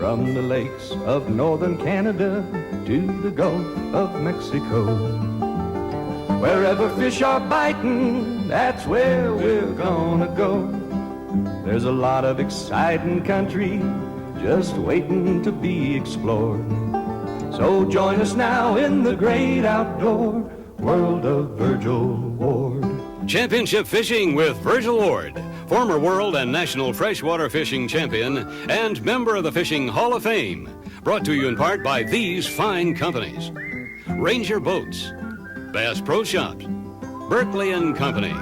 from the lakes of northern Canada to the Gulf of Mexico. Wherever fish are biting, that's where we're gonna go. There's a lot of exciting country just waiting to be explored. So join us now in the great outdoor world of Virgil Ward. Championship Fishing with Virgil Ward, former world and national freshwater fishing champion and member of the Fishing Hall of Fame. Brought to you in part by these fine companies: Ranger Boats, Bass Pro Shops, Berkeley and Company,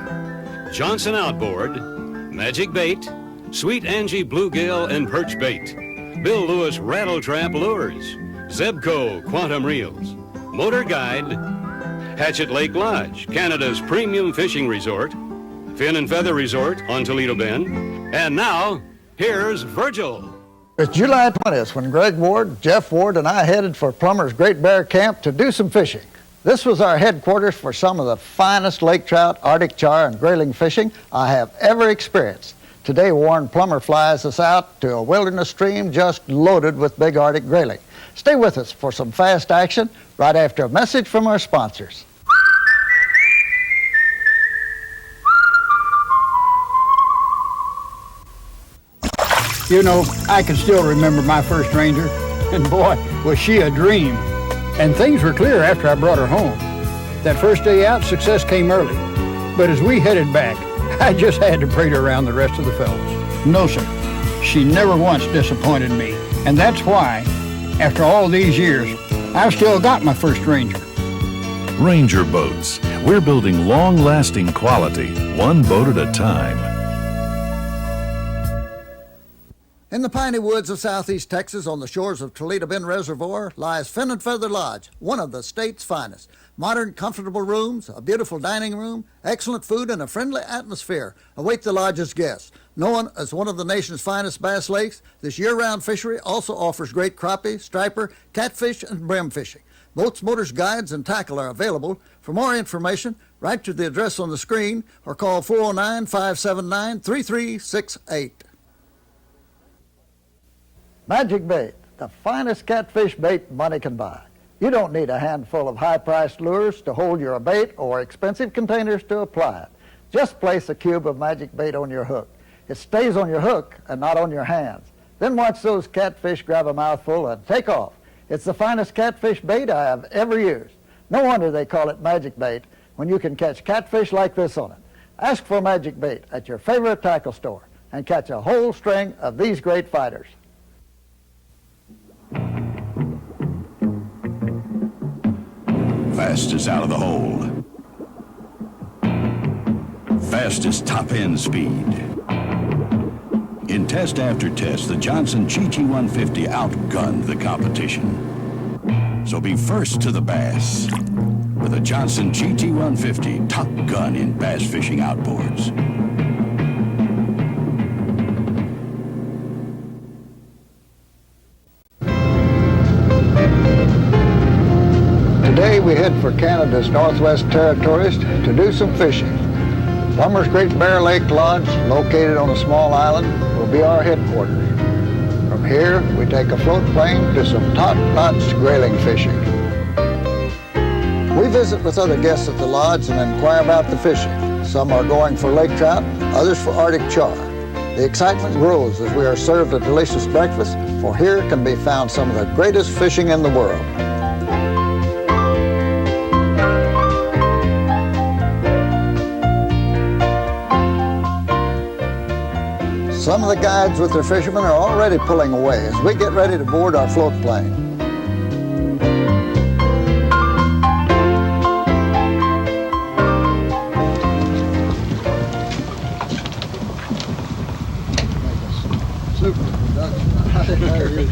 Johnson Outboard, Magic Bait, Sweet Angie Bluegill and Perch Bait, Bill Lewis Rattle Trap Lures, Zebco Quantum Reels, Motor Guide, Hatchet Lake Lodge, Canada's premium fishing resort, Fin and Feather Resort on Toledo Bend. And now, here's Virgil. It's July 20th when Greg Ward, Jeff Ward, and I headed for Plummer's Great Bear Camp to do some fishing. This was our headquarters for some of the finest lake trout, Arctic char, and grayling fishing I have ever experienced. Today, Warren Plummer flies us out to a wilderness stream just loaded with big Arctic grayling. Stay with us for some fast action right after a message from our sponsors. You know, I can still remember my first Ranger, and boy, was she a dream. And things were clear after I brought her home. That first day out, success came early. But as we headed back, I just had to parade her around the rest of the fellows. No, sir, she never once disappointed me. And that's why, after all these years, I've still got my first Ranger. Ranger Boats. We're building long-lasting quality, one boat at a time. In the piney woods of southeast Texas on the shores of Toledo Bend Reservoir lies Fin and Feather Lodge, one of the state's finest. Modern, comfortable rooms, a beautiful dining room, excellent food, and a friendly atmosphere await the lodge's guests. Known as one of the nation's finest bass lakes, this year-round fishery also offers great crappie, striper, catfish, and brim fishing. Boats, motors, guides, and tackle are available. For more information, write to the address on the screen or call 409-579-3368. Magic Bait, the finest catfish bait money can buy. You don't need a handful of high-priced lures to hold your bait or expensive containers to apply it. Just place a cube of Magic Bait on your hook. It stays on your hook and not on your hands. Then watch those catfish grab a mouthful and take off. It's the finest catfish bait I have ever used. No wonder they call it Magic Bait when you can catch catfish like this on it. Ask for Magic Bait at your favorite tackle store and catch a whole string of these great fighters. Fastest out of the hole. Fastest top end speed. In test after test, the Johnson Chi-Chi 150 outgunned the competition. So be first to the bass with a Johnson Chi-Chi 150 top gun in bass fishing outboards. Today we head for Canada's Northwest Territories to do some fishing. Plummer's Great Bear Lake Lodge, located on a small island, will be our headquarters. From here, we take a floatplane to some top-notch grayling fishing. We visit with other guests at the lodge and inquire about the fishing. Some are going for lake trout, others for Arctic char. The excitement grows as we are served a delicious breakfast, for here can be found some of the greatest fishing in the world. Some of the guides with their fishermen are already pulling away as we get ready to board our float plane. Super production.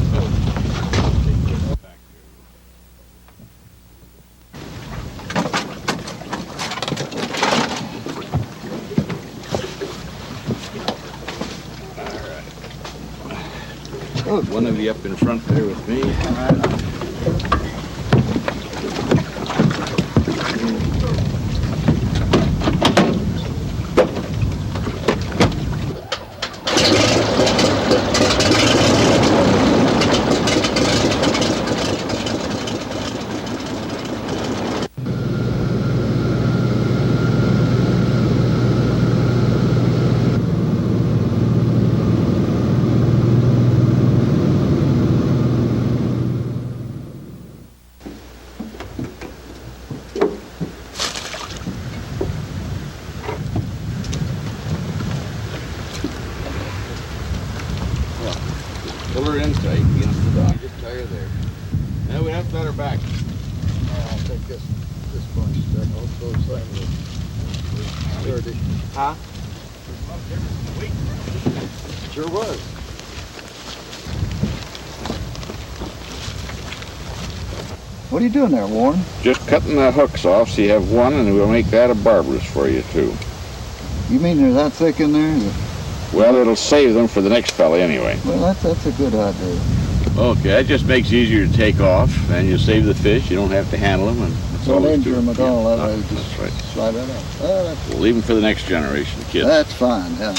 Good. One of you up in front there with me. All right. Pull her in tight against the dock. Just tie her there. Now we have to let her back. I'll take this bunch. That also same sturdy. Huh? Sure was. What are you doing there, Warren? Just cutting the hooks off so you have one, and we'll make that a barbless for you too. You mean they're that thick in there? Well, it'll save them for the next fella anyway. Well, that's a good idea. Okay, that just makes it easier to take off, and you save the fish. You don't have to handle them, and that's all Don't there is injure to it. them at all. Yeah, That way, that's just right. slide right out. Oh, We'll leave them for the next generation, the kids. that's fine, yeah.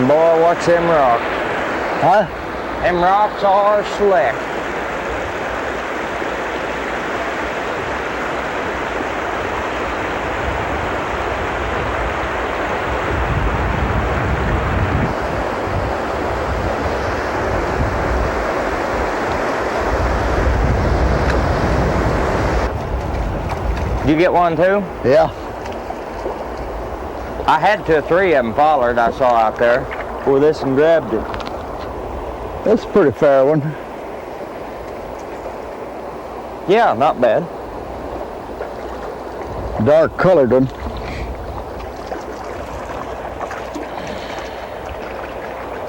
Boy, watch them rocks. Huh? Them rocks are slick. Did you get one too? Yeah. I had 2 or 3 of them follered I saw out there. Before this and grabbed it. That's a pretty fair one. Yeah, not bad. Dark colored one.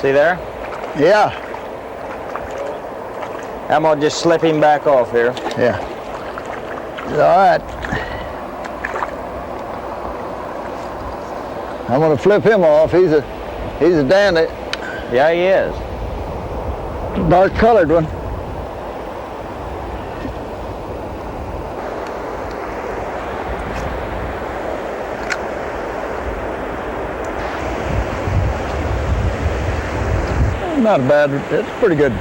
See there? Yeah. I'm gonna just slip him back off here. Yeah. All right. I'm gonna flip him off. He's a dandy. Yeah, he is. Dark colored one. Not bad. It's pretty good.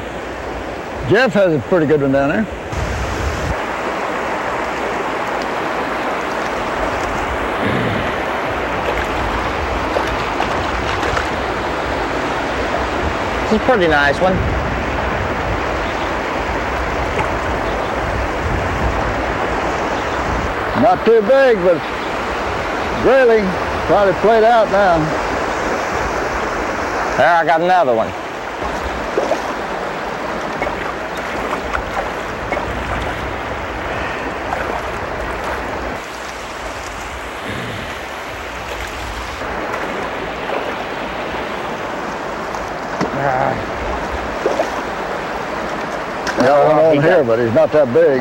Jeff has a pretty good one down there. This is a pretty nice one. Not too big, but Grayling probably played out now. There, I got another one. Got one on here, but he's not that big.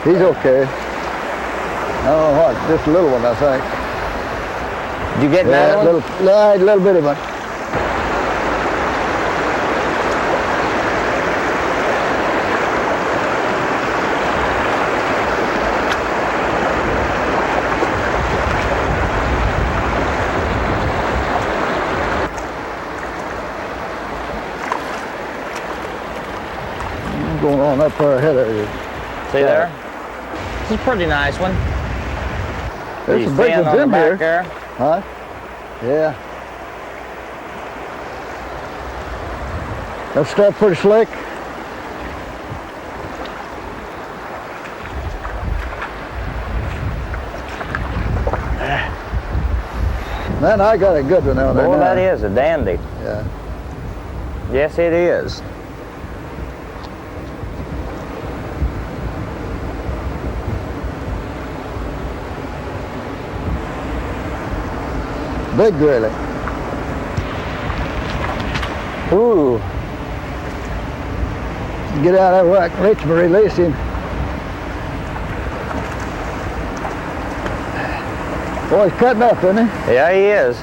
He's okay. I don't know what, just a little one, I think. Did you get Yeah, another one? a little bit of one. Going on up far ahead of you. See there? This is a pretty nice one. There's He's some big thin ones on the in back here. there. Huh? Yeah. That stuff pretty slick. Man, I got a good one out there Boy, now. that is a dandy. Yeah. Yes, it is. Big Grayling. Ooh. Get out of there where I can reach him and release him. Boy, he's cutting up, isn't he? Yeah, he is.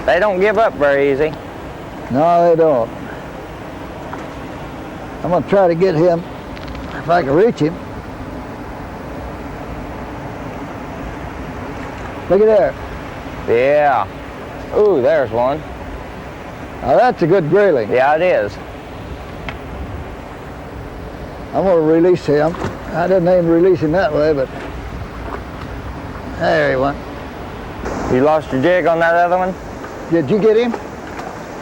They don't give up very easy. No, they don't. I'm going to try to get him if I can reach him. Look at there. Yeah. Ooh, there's one. Now that's a good grayling. Yeah, it is. I'm going to release him. I didn't aim to release him that way, but there he went. You lost your jig on that other one? Did you get him?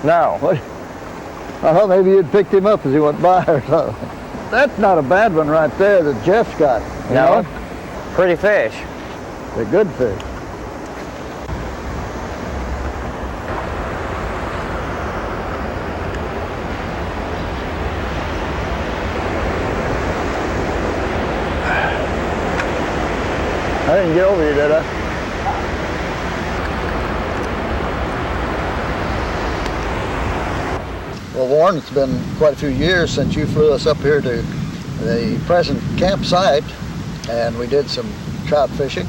No. What? I thought maybe you'd picked him up as he went by or something. That's not a bad one right there that Jeff's got. You No. know? Pretty fish. They're good fish. I didn't get over here, did I? Well, Warren, it's been quite a few years since you flew us up here to the present campsite, and we did some trout fishing.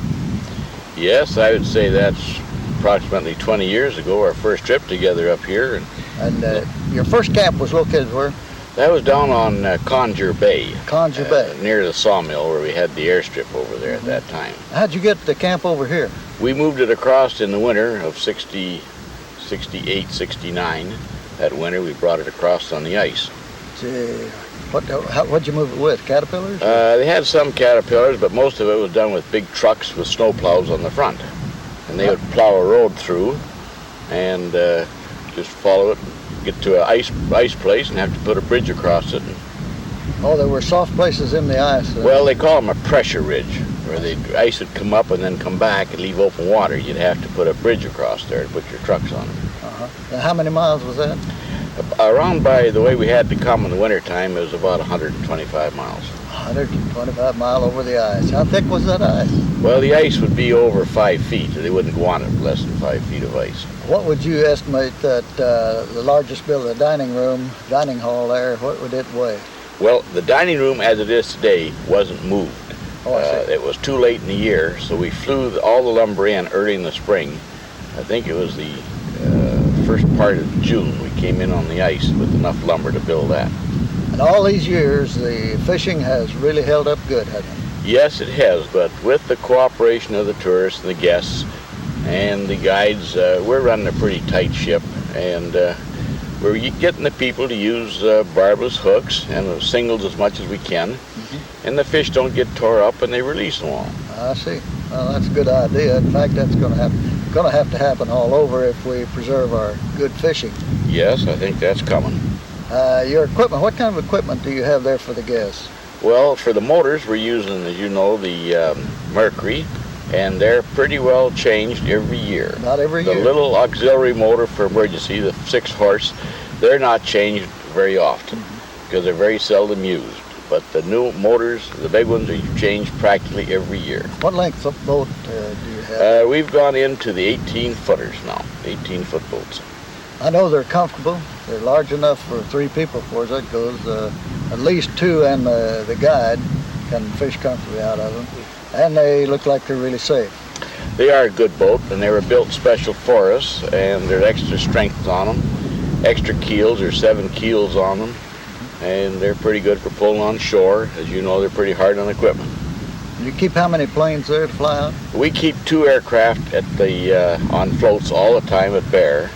Yes, I would say that's approximately 20 years ago, our first trip together up here. And your first camp was located where? That was down on Conjure Bay. Conjure Bay. Near the sawmill where we had the airstrip over there at that time. How'd you get the camp over here? We moved it across in the winter of 68, 69. That winter we brought it across on the ice. Gee, what'd you move it with, Caterpillars? They had some Caterpillars, but most of it was done with big trucks with snow plows on the front. And they would plow a road through and just follow it, get to an ice place and have to put a bridge across it. Oh, there were soft places in the ice. Well, they call them a pressure ridge, where the ice would come up and then come back and leave open water. You'd have to put a bridge across there to put your trucks on it. Now, how many miles was that? Around by the way we had to come in the wintertime, it was about 125 miles. 125 mile over the ice. How thick was that ice? Well, the ice would be over 5 feet. They wouldn't go on it with less than 5 feet of ice. What would you estimate that the largest building, the dining hall there, what would it weigh? Well, the dining room as it is today wasn't moved. Oh, I see. It was too late in the year, so we flew all the lumber in early in the spring. I think it was the first part of June we came in on the ice with enough lumber to build that. And all these years, the fishing has really held up good, hasn't it? Yes, it has, but with the cooperation of the tourists and the guests and the guides, we're running a pretty tight ship, and we're getting the people to use barbless hooks and singles as much as we can, and the fish don't get tore up and they release them all. I see. Well, that's a good idea. In fact, that's going to have to happen all over if we preserve our good fishing. Yes, I think that's coming. Your equipment, what kind of equipment do you have there for the guests? Well, for the motors, we're using, as you know, the Mercury, and they're pretty well changed every year. Not every year? The little auxiliary motor for emergency, the 6-horse, they're not changed very often because they're very seldom used. But the new motors, the big ones, are changed practically every year. What length of boat do you have? We've gone into the 18-footers now, 18-foot boats. I know they're comfortable. They're large enough for 3 people, as far as that goes. At least 2 and the guide can fish comfortably out of them. And they look like they're really safe. They are a good boat, and they were built special for us, and there's extra strength on them. Extra keels, there's 7 keels on them, and they're pretty good for pulling on shore. As you know, they're pretty hard on equipment. You keep how many planes there to fly out? We keep 2 aircraft at the on floats all the time at Bear,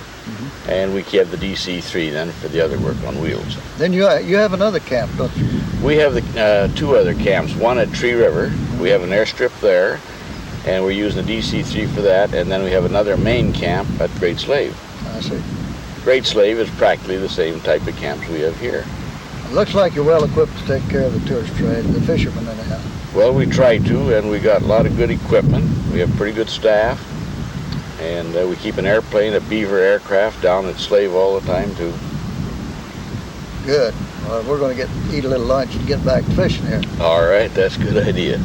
and we have the DC-3 then for the other work on wheels. Then you have another camp, don't you? We have the 2 other camps, one at Tree River. We have an airstrip there, and we're using the DC-3 for that, and then we have another main camp at Great Slave. I see. Great Slave is practically the same type of camps we have here. It looks like you're well equipped to take care of the tourist trade, the fishermen anyhow. Well, we try to, and we got a lot of good equipment. We have pretty good staff, and we keep an airplane, a Beaver aircraft, down at Slave all the time too. Good. Well, we're going to eat a little lunch and get back to fishing here. All right, that's a good idea.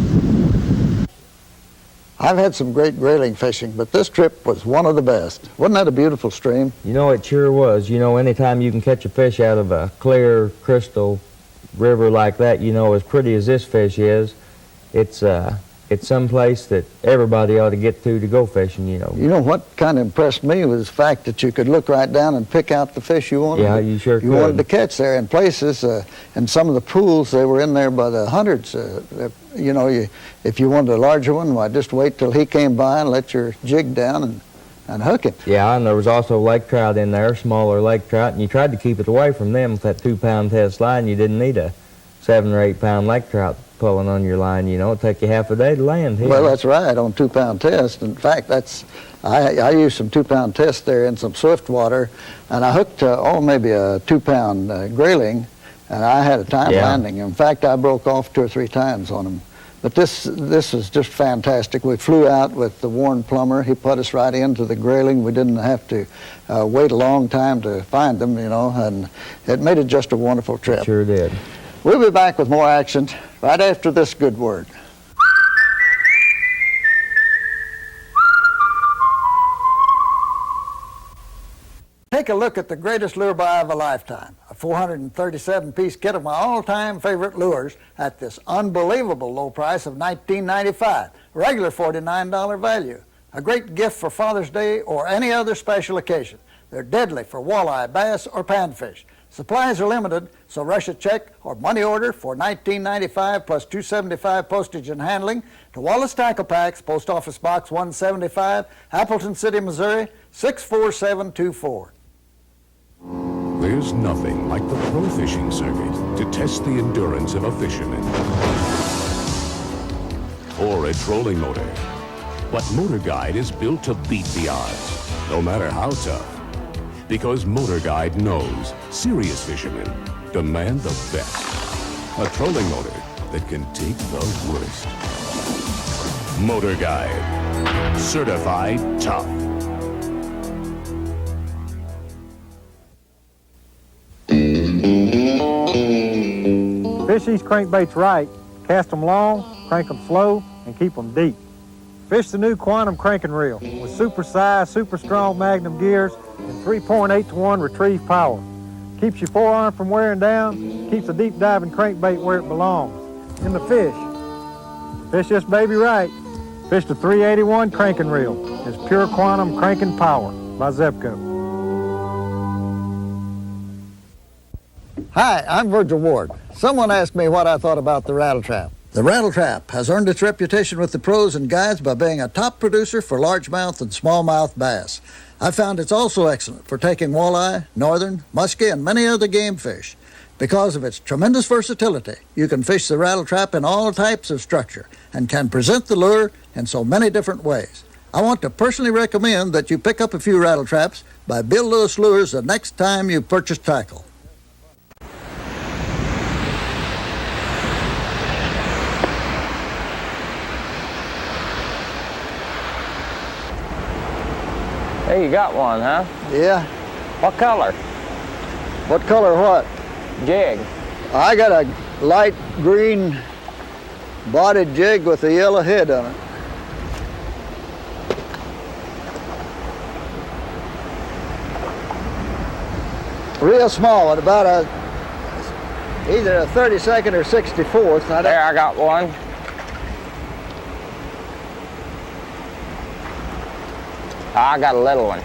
I've had some great grayling fishing, but this trip was one of the best. Wasn't that a beautiful stream? You know, it sure was. You know, anytime you can catch a fish out of a clear, crystal river like that, you know, as pretty as this fish is, it's it's some place that everybody ought to get to go fishing, you know. You know what kind of impressed me was the fact that you could look right down and pick out the fish you wanted. Yeah, you sure You could. wanted to catch there. In places, in some of the pools, they were in there by the hundreds. You know, if you wanted a larger one, why, just wait till he came by and let your jig down and hook him. Yeah, and there was also lake trout in there, smaller lake trout, and you tried to keep it away from them with that 2-pound test line. You didn't need a 7 or 8 pound lake trout pulling on your line, you know. It'd take you half a day to land here. Well, that's right, on 2-pound test. In fact, I used some 2-pound tests there in some swift water, and I hooked, maybe a 2-pound grayling, and I had a time landing. In fact, I broke off 2 or 3 times on them. But this was just fantastic. We flew out with the Warren plumber. He put us right into the grayling. We didn't have to wait a long time to find them, you know, and it made it just a wonderful trip. It sure did. We'll be back with more action right after this good word. Take a look at the greatest lure buy of a lifetime, a 437-piece kit of my all-time favorite lures at this unbelievable low price of $19.95, regular $49 value. A great gift for Father's Day or any other special occasion. They're deadly for walleye, bass, or panfish. Supplies are limited, so rush a check or money order for $19.95 plus $2.75 postage and handling to Wallace Tackle Packs, Post Office Box 175, Appleton City, Missouri, 64724. There's nothing like the pro fishing circuit to test the endurance of a fisherman or a trolling motor. But Motor Guide is built to beat the odds, no matter how tough. Because Motor Guide knows serious fishermen demand the best. A trolling motor that can take the worst. Motor Guide. Certified tough. Fish these crankbaits right, cast them long, crank them slow, and keep them deep. Fish the new Quantum cranking reel with super size, super strong Magnum gears and 3.8 to 1 retrieve power. Keeps your forearm from wearing down, keeps the deep diving crankbait where it belongs, in the fish. Fish this baby right. Fish the 381 cranking reel. It's pure Quantum cranking power by Zebco. Hi, I'm Virgil Ward. Someone asked me what I thought about the rattle trap. The rattle trap has earned its reputation with the pros and guides by being a top producer for largemouth and smallmouth bass. I found it's also excellent for taking walleye, northern, muskie, and many other game fish. Because of its tremendous versatility, you can fish the rattle trap in all types of structure and can present the lure in so many different ways. I want to personally recommend that you pick up a few rattle traps by Bill Lewis Lures the next time you purchase tackle. Hey, you got one, huh? Yeah. What color? What color what? Jig. I got a light green bodied jig with a yellow head on it. Real small one, about either a 32nd or 64th. There, I got one. I got a little one.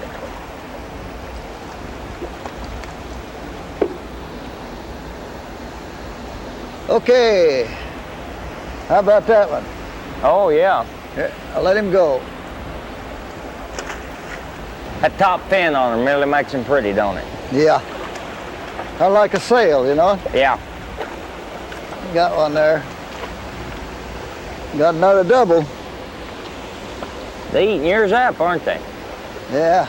Okay. How about that one? Oh, yeah. Here, I'll let him go. That top fin on him really makes him pretty, don't it? Yeah. Kind of like a sail, you know? Yeah. Got one there. Got another double. They eating yours up, aren't they? Yeah.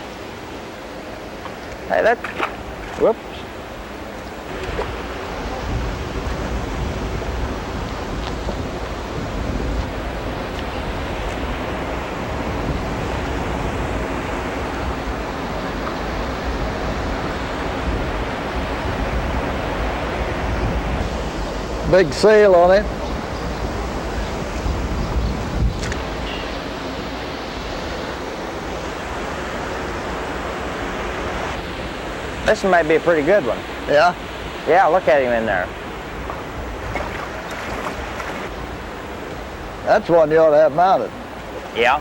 Hey, that... Whoops. Big sail on it. This one might be a pretty good one. Yeah? Yeah, look at him in there. That's one you ought to have mounted. Yeah.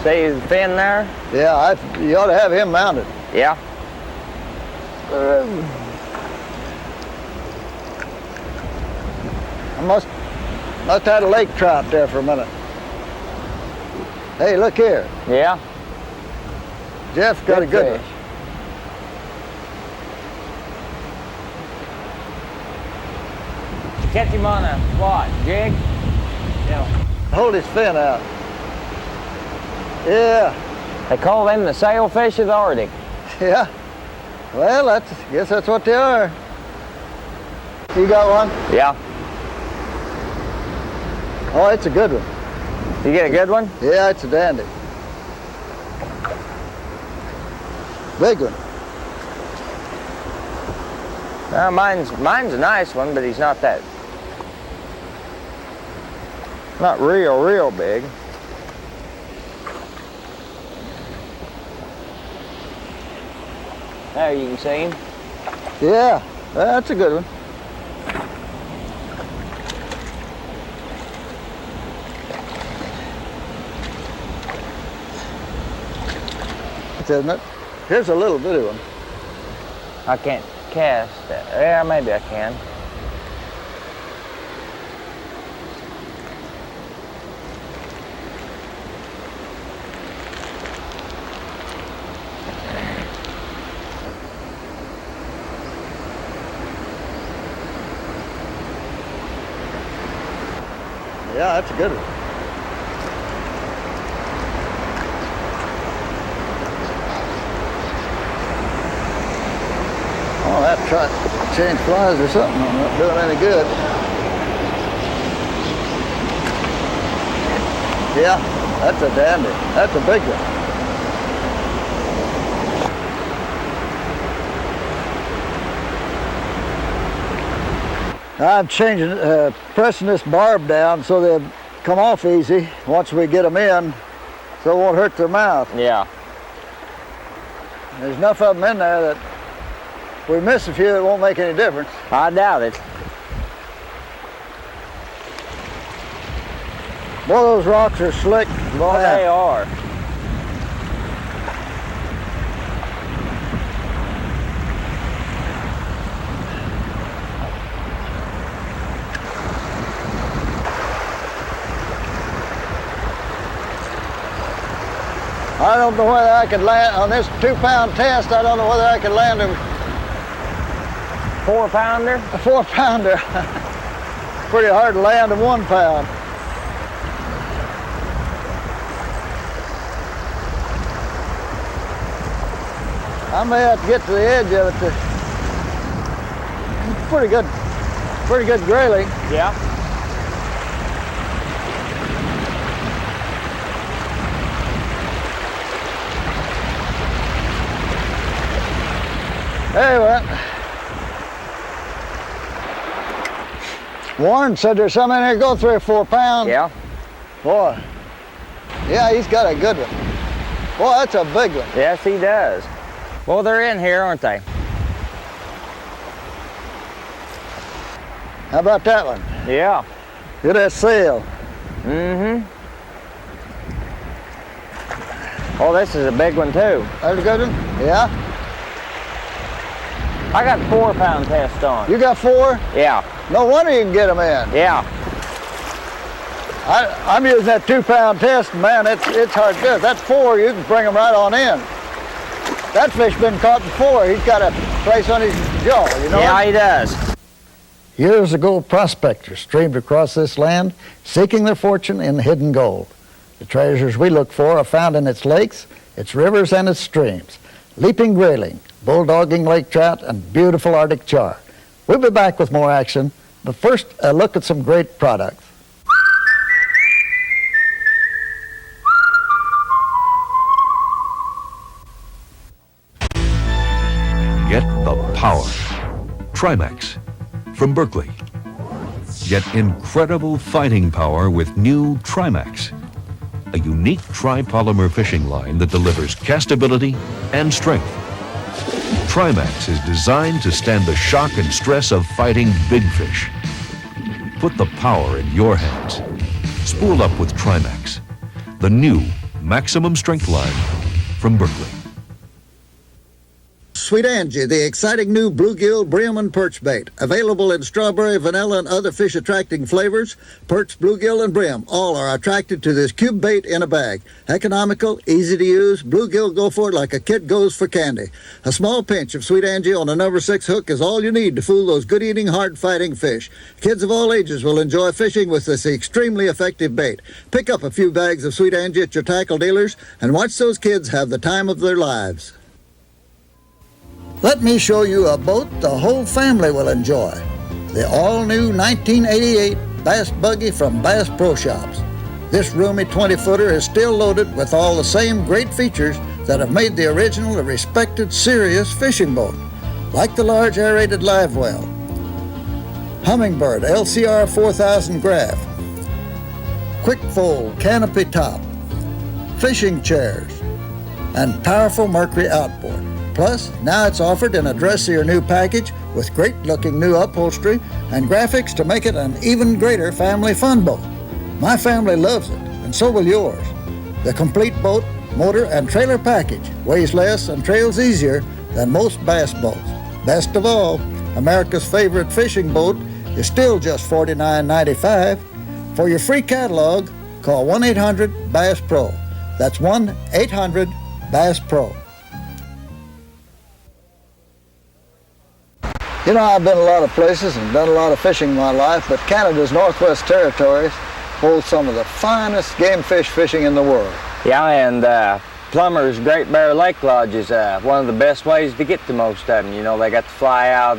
See the fin there? Yeah, you ought to have him mounted. Yeah. I must have had a lake trout there for a minute. Hey, look here. Yeah. Jeff's got a good fish. one. Catch him on a what, jig? Yeah. Hold his fin out. Yeah. They call them the sailfish of the Arctic. Yeah. Well, guess that's what they are. You got one? Yeah. Oh, it's a good one. You get a good one? Yeah, it's a dandy. Big one. Mine's a nice one, but he's not real big. There, you can see him. Yeah, that's a good one. Isn't it? Here's a little bitty one. I can't cast that. Yeah, maybe I can. Yeah, that's a good one. Oh, that try to change flies or something. I'm not doing any good. Yeah, that's a dandy. That's a big one. I'm pressing this barb down so they'll come off easy once we get them in, so it won't hurt their mouth. Yeah. There's enough of them in there that if we miss a few, it won't make any difference. I doubt it. Boy, those rocks are slick. Boy, they are. I don't know whether I could land, on this 2-pound test, I don't know whether I could land him. 4-pounder? A 4-pounder. Pretty hard to land a 1 pound. I may have to get to the edge of it. Pretty good grayling. Yeah. There he went. Warren said there's some in there go 3 or 4 pounds. Yeah. Boy. Yeah, he's got a good one. Boy, that's a big one. Yes, he does. Well, they're in here, aren't they? How about that one? Yeah. Look at that sail. Mm-hmm. Oh, this is a big one, too. That's a good one? Yeah. I got 4-pound test on. You got 4? Yeah. No wonder you can get them in. Yeah. I'm using that 2-pound test, man, it's hard to do. If that's 4, you can bring them right on in. That fish been caught before. He's got a place on his jaw, you know? Yeah, he does. Years ago, prospectors streamed across this land, seeking their fortune in hidden gold. The treasures we look for are found in its lakes, its rivers, and its streams. Leaping grayling, bulldogging lake trout, and beautiful Arctic char. We'll be back with more action, but first, a look at some great products. Get the power. Trimax from Berkeley. Get incredible fighting power with new Trimax, a unique tri-polymer fishing line that delivers castability and strength. Trimax is designed to stand the shock and stress of fighting big fish. Put the power in your hands. Spool up with Trimax, the new maximum strength line from Berkeley. Sweet Angie, the exciting new bluegill, brim, and perch bait. Available in strawberry, vanilla, and other fish-attracting flavors, perch, bluegill, and brim all are attracted to this cube bait in a bag. Economical, easy to use, bluegill go for it like a kid goes for candy. A small pinch of Sweet Angie on a number 6 hook is all you need to fool those good-eating, hard-fighting fish. Kids of all ages will enjoy fishing with this extremely effective bait. Pick up a few bags of Sweet Angie at your tackle dealers and watch those kids have the time of their lives. Let me show you a boat the whole family will enjoy. The all-new 1988 Bass Buggy from Bass Pro Shops. This roomy 20-footer is still loaded with all the same great features that have made the original a respected, serious fishing boat, like the large aerated live well, Hummingbird LCR 4000 graph, quick fold canopy top, fishing chairs, and powerful Mercury outboard. Plus, now it's offered in a dressier new package with great-looking new upholstery and graphics to make it an even greater family fun boat. My family loves it, and so will yours. The complete boat, motor, and trailer package weighs less and trails easier than most bass boats. Best of all, America's favorite fishing boat is still just $49.95. For your free catalog, call 1-800-BASS-PRO. That's 1-800-BASS-PRO. You know, I've been a lot of places and done a lot of fishing in my life, but Canada's Northwest Territories holds some of the finest game fish fishing in the world. Yeah, and Plummer's Great Bear Lake Lodge is one of the best ways to get to most of them. You know, they got to fly out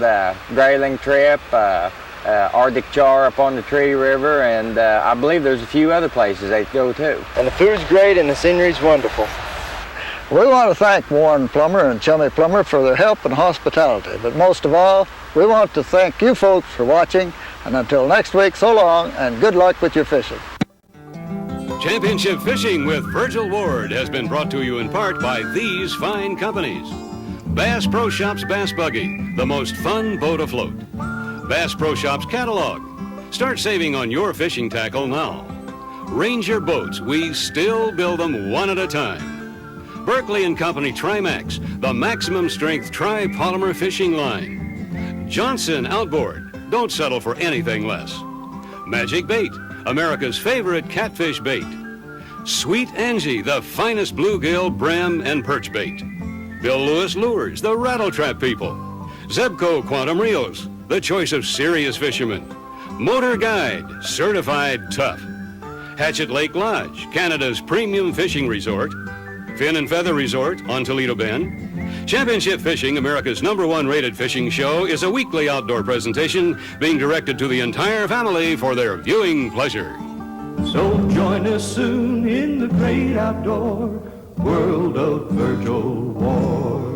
Grayling trip, Arctic Char up on the Treaty River, and I believe there's a few other places they go to. And the food's great and the scenery's wonderful. We want to thank Warren Plummer and Chummy Plummer for their help and hospitality, but most of all, we want to thank you folks for watching, and until next week, so long, and good luck with your fishing. Championship Fishing with Virgil Ward has been brought to you in part by these fine companies. Bass Pro Shops Bass Buggy, the most fun boat afloat. Bass Pro Shops Catalog. Start saving on your fishing tackle now. Ranger Boats, we still build them one at a time. Berkeley & Company Trimax, the maximum strength tri-polymer fishing line. Johnson Outboard, don't settle for anything less. Magic Bait, America's favorite catfish bait. Sweet Angie, the finest bluegill, brim, and perch bait. Bill Lewis Lures, the rattle trap people. Zebco Quantum Reels, the choice of serious fishermen. Motor Guide, certified tough. Hatchet Lake Lodge, Canada's premium fishing resort. Fin and Feather Resort on Toledo Bend. Championship Fishing, America's #1 rated fishing show, is a weekly outdoor presentation being directed to the entire family for their viewing pleasure. So join us soon in the great outdoor world of Virgil Ward.